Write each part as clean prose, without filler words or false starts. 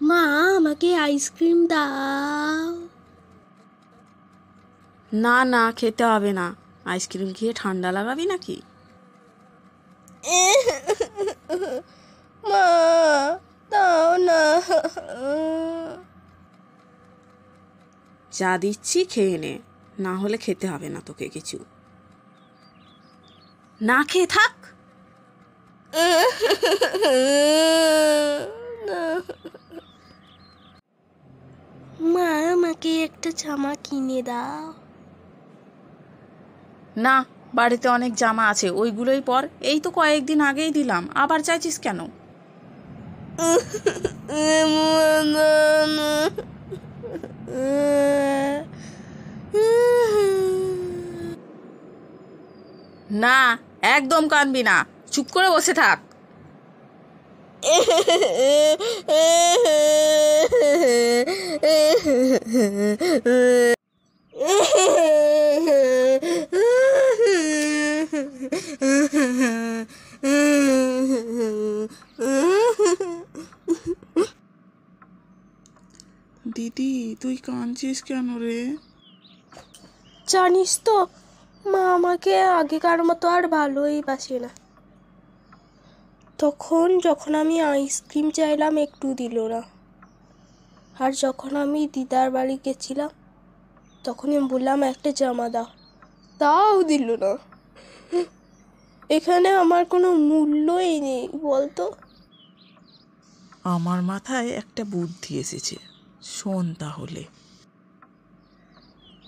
মা, আমাকে আইসক্রিম দাও। না না, খেতে হবে না। আইসক্রিম খেয়ে ঠান্ডা লাগাবি নাকি? মা, দাও না। যা দিচ্ছি খেয়ে নে, না হলে খেতে হবে না তোকে কিছু। না খেয়ে থাক। মা, আমাকে একটা জামা কিনে দাও। না, বাড়িতে অনেক জামা আছে, ওইগুলোই পর। এই তো কয়েকদিন আগেই দিলাম, আবার চাইছিস কেন? না, একদম কাঁদবি না, চুপ করে বসে থাক। দিদি, তুই কাঁদছিস কেন রে? জানিস তো, মা আমাকে আগেকার মতো আর ভালোই বাসে না। যখন আমি আইসক্রিম চাইলাম একটু দিল না। আর যখন আমি দিদার বাড়ি গেছিলাম তখন আমি বললাম একটা জামা দাও, তাও দিল না। এখানে আমার কোনো মূল্যই নেই বলতো। আমার মাথায় একটা বুদ্ধি এসেছে, শোন তাহলে।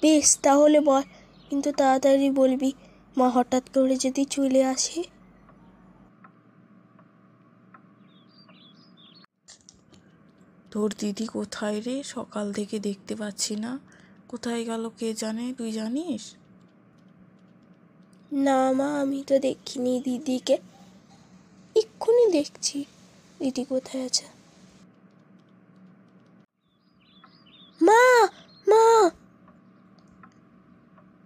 বেশ, তাহলে বল, কিন্তু তাড়াতাড়ি বলবি, মা হঠাৎ করে যদি চলে আসে। তোর দিদি কোথায় রে? সকাল থেকে দেখতে পাচ্ছি না, কোথায় গেল কে জানে, তুই জানিস? না মা, আমি তো দেখিনি দিদিকে। এক্ষুনি দেখছি দিদি কোথায় আছে। মা, মা,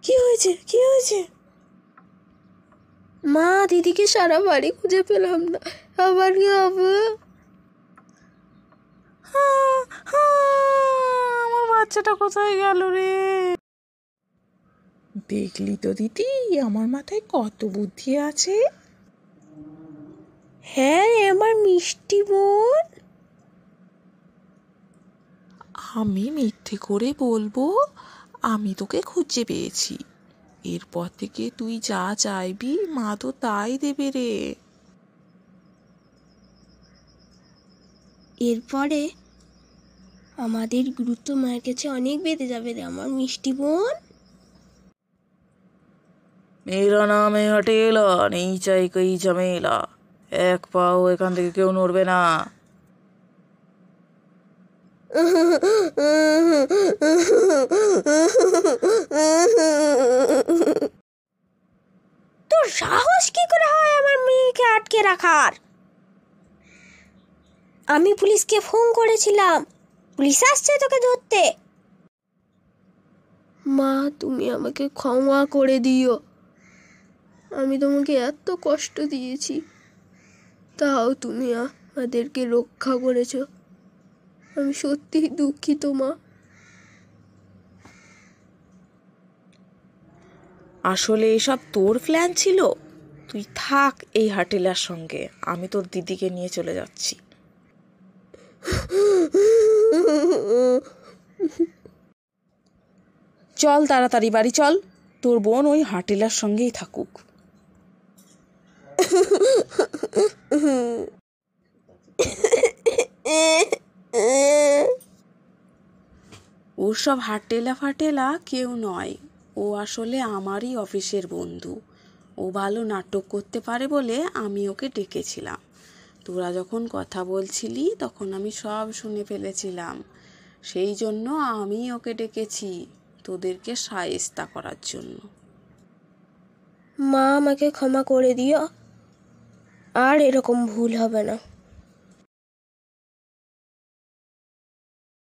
কি হয়েছে, কি হয়েছে? মা, দিদিকে সারা বাড়ি খুঁজে পেলাম না, আবার কি হবে? আমার বাচ্চাটা কোথায় গেল রে? দেখলি তো দিদি, আমার মাথায় কত বুদ্ধি আছে। হ্যাঁ রে আমার মিষ্টি বোন। আমি মিথ্যে করে বলবো আমি তোকে খুঁজে পেয়েছি। এরপর থেকে তুই যা চাইবি মা তো তাই দেবে রে। এরপরে আমাদের গুরুত্ব মায়ের কাছে অনেক বেড়ে যাবে রে আমার মিষ্টি বোন। মেরা নাম है हटेला, नहीं চাই কই ঝামেলা, এক পাও এখান থেকে কেউ নড়বে না। তোর সাহস কি করে হয় আমার মেয়েকে আটকে রাখার? আমি পুলিশকে ফোন করেছিলাম, পুলিশ আসছে তোকে ধরতে। মা, তুমি আমাকে ক্ষমা করে দিও। আমি তোমাকে এত কষ্ট দিয়েছি, তাও তুমি আমাদেরকে রক্ষা করেছো। আমি সত্যিই দুঃখিত মা। আসলে এসব তোর প্ল্যান ছিল? তুই থাক এই হাটেলার সঙ্গে, আমি তোর দিদিকে নিয়ে চলে যাচ্ছি। চল তাড়াতাড়ি বাড়ি চল, তোর বোন ওই হাটেলার সঙ্গেই থাকুক। ওর সব হাটেলা ফাটেলা কেউ নয়, ও আসলে আমারই অফিসের বন্ধু। ও ভালো নাটক করতে পারে বলে আমি ওকে ডেকেছিলাম। তোরা যখন কথা বলছিলি তখন আমি সব শুনে ফেলেছিলাম, সেই জন্য আমি ওকে ডেকেছি তোদেরকে শায়েস্তা করার জন্য। মা, আমাকে ক্ষমা করে দিও, আর এরকম ভুল হবে না।